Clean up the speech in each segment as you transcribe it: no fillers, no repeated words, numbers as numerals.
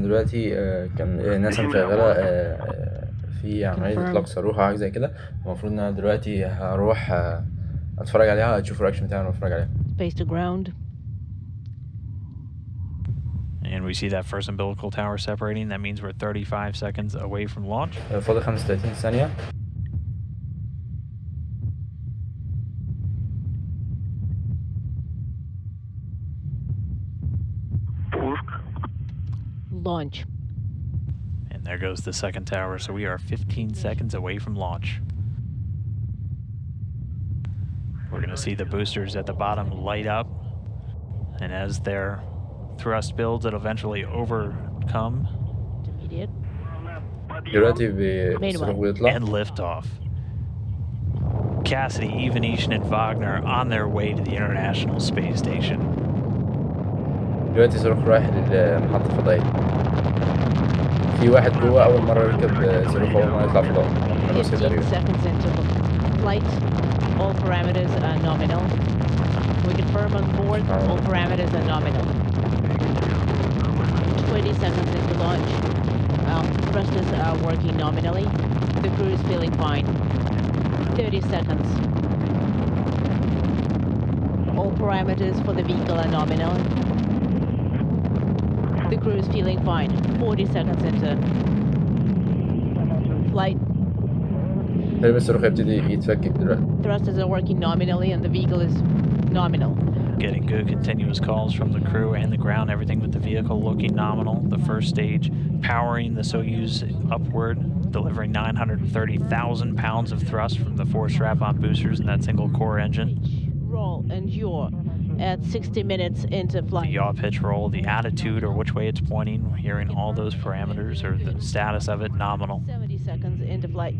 دلوقتي كان الناس شغالة في عملية إطلاق صاروخ أو حاجة زي كده. المفروض إن أنا دلوقتي هروح أتفرج عليها، أشوف الرياكشن بتاعي وأنا بتفرج عليها. Space to ground. And we see that first umbilical tower separating. That means we're 35 seconds away from launch. فاضل 35 ثانية. Launch. And there goes the second tower, so we are 15 seconds away from launch. We're going to see the boosters at the bottom light up, and as their thrust builds, it'll eventually overcome. Intermediate. دلوقتي الصاروخ بيطلع. And lift off. Cassidy, Ivanishin, and Vagner on their way to the International Space Station. دلوقتي صاروخ رايح للمحطة الفضائية. في واحد جوه أول مرة يركب صاروخ أول مرة يطلع فضاء. 15 seconds into flight. All parameters are nominal. We confirm on board. All parameters are nominal. 20 seconds into launch. Thrusters are working nominally. The crew is feeling fine. 30 seconds. All parameters for the vehicle are nominal. The crew is feeling fine. 40 seconds into flight. الصاروخ يبتدي يتفكك دلوقتي. Thrusters are working nominally and the vehicle is nominal. Getting good continuous calls from the crew and the ground, everything with the vehicle looking nominal. The first stage powering the Soyuz upward, delivering 930,000 pounds of thrust from the 4 strap-on boosters in that single core engine. Roll and yaw at 60 minutes into flight. The yaw pitch roll, the attitude or which way it's pointing, hearing all those parameters or the status of it nominal. 70 seconds into flight.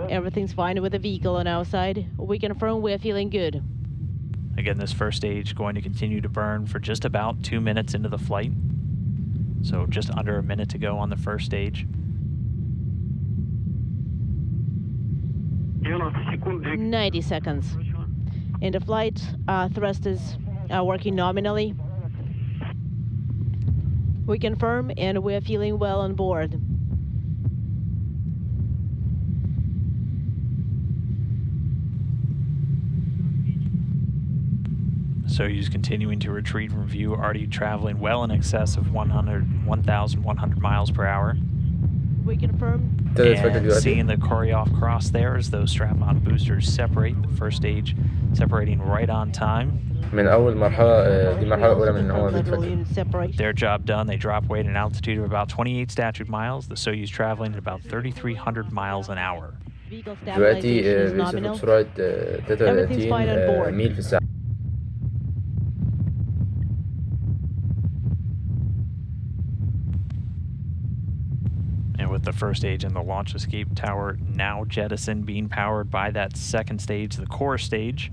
Everything's fine with the vehicle on our side. We confirm we're feeling good. Again, this first stage going to continue to burn for just about 2 minutes into the flight. So just under a minute to go on the first stage. 90 seconds into flight. Thrusters are working nominally. We confirm and we're feeling well on board. Soyuz continuing to retreat from view, already traveling well in excess of 1,100 miles per hour. We confirm. And seeing the Koryoff cross there as those strap-on boosters separate. The first stage separating right on time. من أول مرحلة دي مرحلة أولى من إن هو بيتفكك. Their job done. They drop weight at an altitude of about 28 statute miles. The Soyuz traveling at about 3,300 miles an hour. دلوقتي بيوصلوا بسرعة 33 ميل في الساعة. And with the first stage in the launch escape tower now jettisoned, being powered by that second stage, the core stage.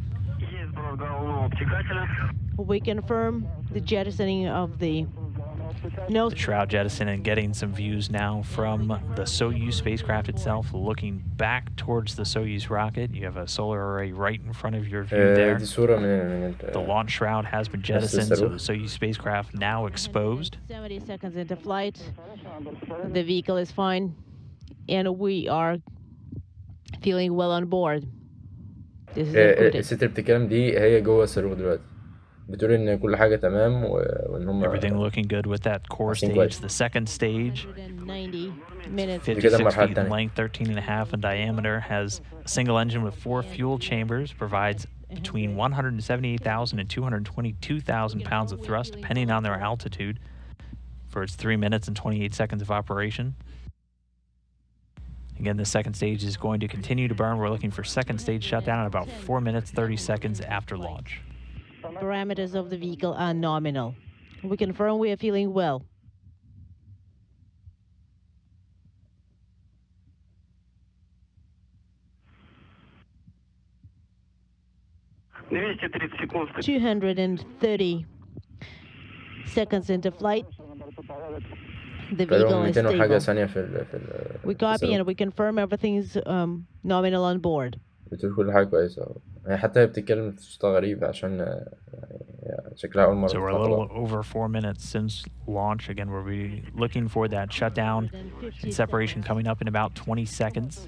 We confirm the jettisoning of the The shroud jettison and getting some views now from the Soyuz spacecraft itself, looking back towards the Soyuz rocket. You have a solar array right in front of your view there. The launch shroud has been jettisoned, so the Soyuz spacecraft now exposed. 70 seconds into flight. The vehicle is fine, and we are feeling well on board. This is الست بتتكلم دي هي جوه الصاروخ دلوقتي. بتقول ان كل حاجه تمام وان هم everything looking good with that core stage. The second stage, 56 feet in length, 13 and a half in diameter, has a single engine with 4 fuel chambers, provides between 178,000 and 222,000 pounds of thrust depending on their altitude for its 3 minutes and 28 seconds of operation. Again, the second stage is going to continue to burn. We're looking for second stage shutdown at about 4 minutes 30 seconds after launch. Parameters of the vehicle are nominal. We confirm we are feeling well. seconds. 230 seconds into flight. The vehicle is stable. We copy and we confirm everything is nominal on board. بتقول كل حاجة كويسة. هي حتى هي بتتكلم بصوت غريب عشان شكلها أول مرة So we're a تطلع little طبعا. over 4 minutes since launch. Again, we'll be looking for that shutdown and separation coming up in about 20 seconds.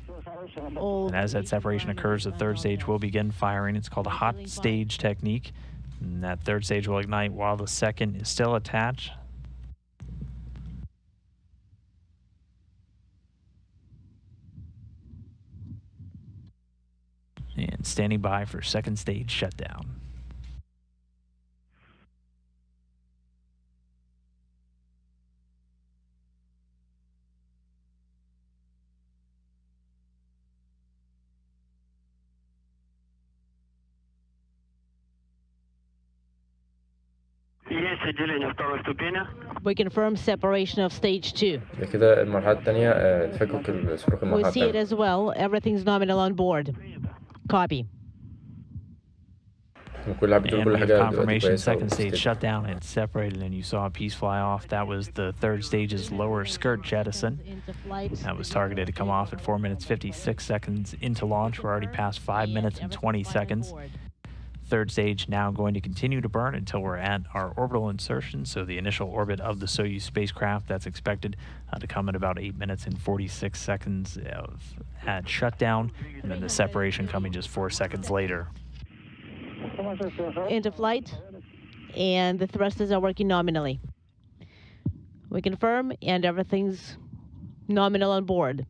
And as that separation occurs, the third stage will begin firing. It's called a hot stage technique. And that third stage will ignite while the second is still attached. And standing by for second stage shutdown. We confirm separation of stage 2. كده المرحلة التانية تفكك الصاروخ We المرحلة see it التانية. as well. Everything's nominal on board. Copy. كل حاجة بتقول And كل we have حاجة دلوقتي confirmation كويسة second stage وستيبل. shutdown and separated, and you saw a piece fly off. That was the third stage's lower skirt jettison. That was targeted to come off at 4 minutes 56 seconds into launch. We're already past 5 minutes and 20 seconds. Third stage now going to continue to burn until we're at our orbital insertion, so the initial orbit of the Soyuz spacecraft. That's expected to come at about 8 minutes and 46 seconds at shutdown, and then the separation coming just 4 seconds later. Into flight, and the thrusters are working nominally. We confirm, and everything's nominal on board.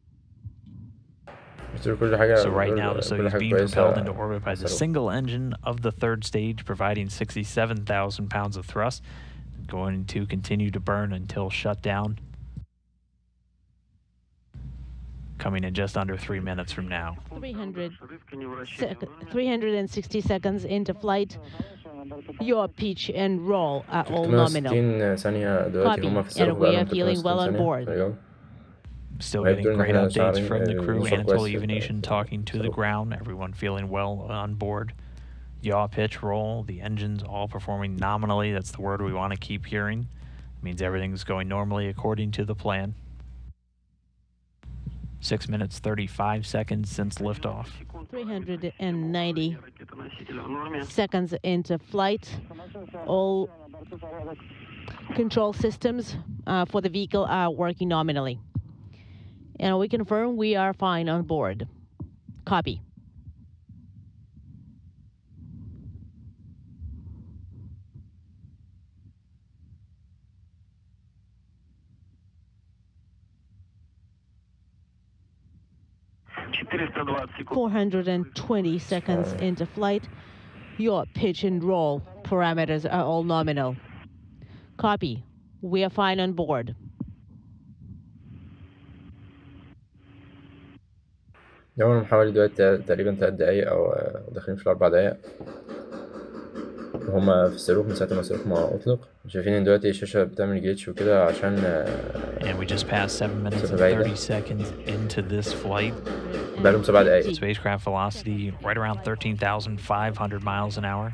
So right now, the Soyuz is being propelled into orbit by the single engine of the third stage, providing 67,000 pounds of thrust, going to continue to burn until shutdown, coming in just under 3 minutes from now. 360 seconds into flight. Your pitch and roll are all nominal. Copy, and we are feeling well on board. Still getting great updates from the crew. Anatoli, Ivanishin talking to the ground. Everyone feeling well on board. Yaw, pitch, roll. The engines all performing nominally. That's the word we want to keep hearing. It means everything's going normally according to the plan. 6 minutes, 35 seconds since liftoff. 390 seconds into flight. All control systems for the vehicle are working nominally. And we confirm we are fine on board. Copy. $420. 420 seconds into flight. Your pitch and roll parameters are all nominal. Copy. We are fine on board. يوم حوالي دلوقتي تقريبا 3 دقايق أو داخلين في 4 دقايق هما في الصاروخ من ساعة ما الصاروخ ما أطلق. شايفين إن دلوقتي الشاشة بتعمل جليتش وكده عشان And we just passed 7 minutes and 30 seconds into this flight. بقالهم 7 دقايق. Spacecraft velocity right around 13,500 miles an hour.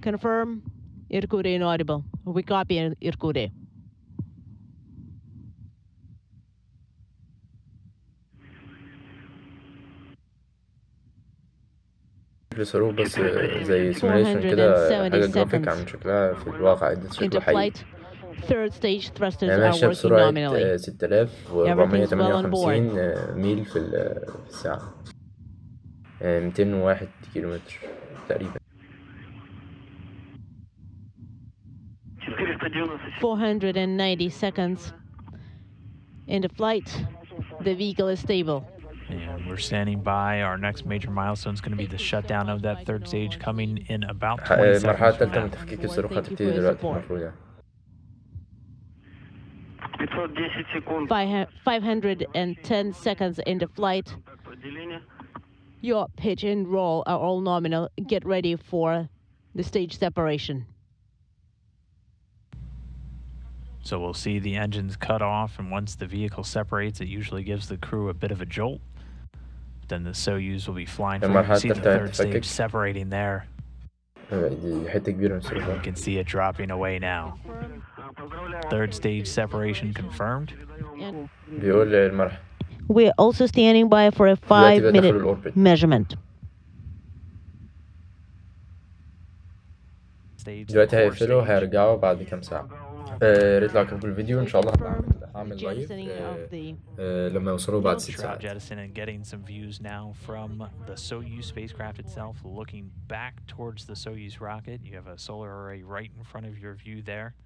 Confirm. Irkutsk inaudible. We copy Irkutsk. الصاروخ بس زي سيميوليشن كده حاجة جرافيك عن شكلها في الواقع ده شكله حقيقي. Third stage thrusters يعني are ماشية working بسرعة nominally. 6458 ميل في الساعة، 201 كيلومتر تقريبا. 490 seconds into flight. The vehicle is stable. And we're standing by. Our next major milestone is going to be the shutdown of that third stage coming in about 20 seconds المرحلة from التالتة من now. تفكيك الصاروخ هتبتدي دلوقتي المفروض يعني. 510 seconds into flight. Your pitch and roll are all nominal. Get ready for the stage separation. So we'll see the engines cut off, and once the vehicle separates, it usually gives the crew a bit of a jolt. Then the Soyuz will be flying through. You see the third stage separating there. دي حتة كبيرة من الصاروخ. You can see it dropping away now. Third stage separation confirmed. بيقول المرحلة. We're also standing by for a 5-minute measurement. stage. دلوقتي هيقفلوا هيرجعوا بعد كام ساعة. يا ريت لو عجبكم الفيديو إن شاء الله هعمل لايف لما يوصلوا بعد 6 ساعات. Jettisoning and getting some views now from the Soyuz spacecraft itself, looking back towards the Soyuz rocket. You have a solar array right in front of your view there.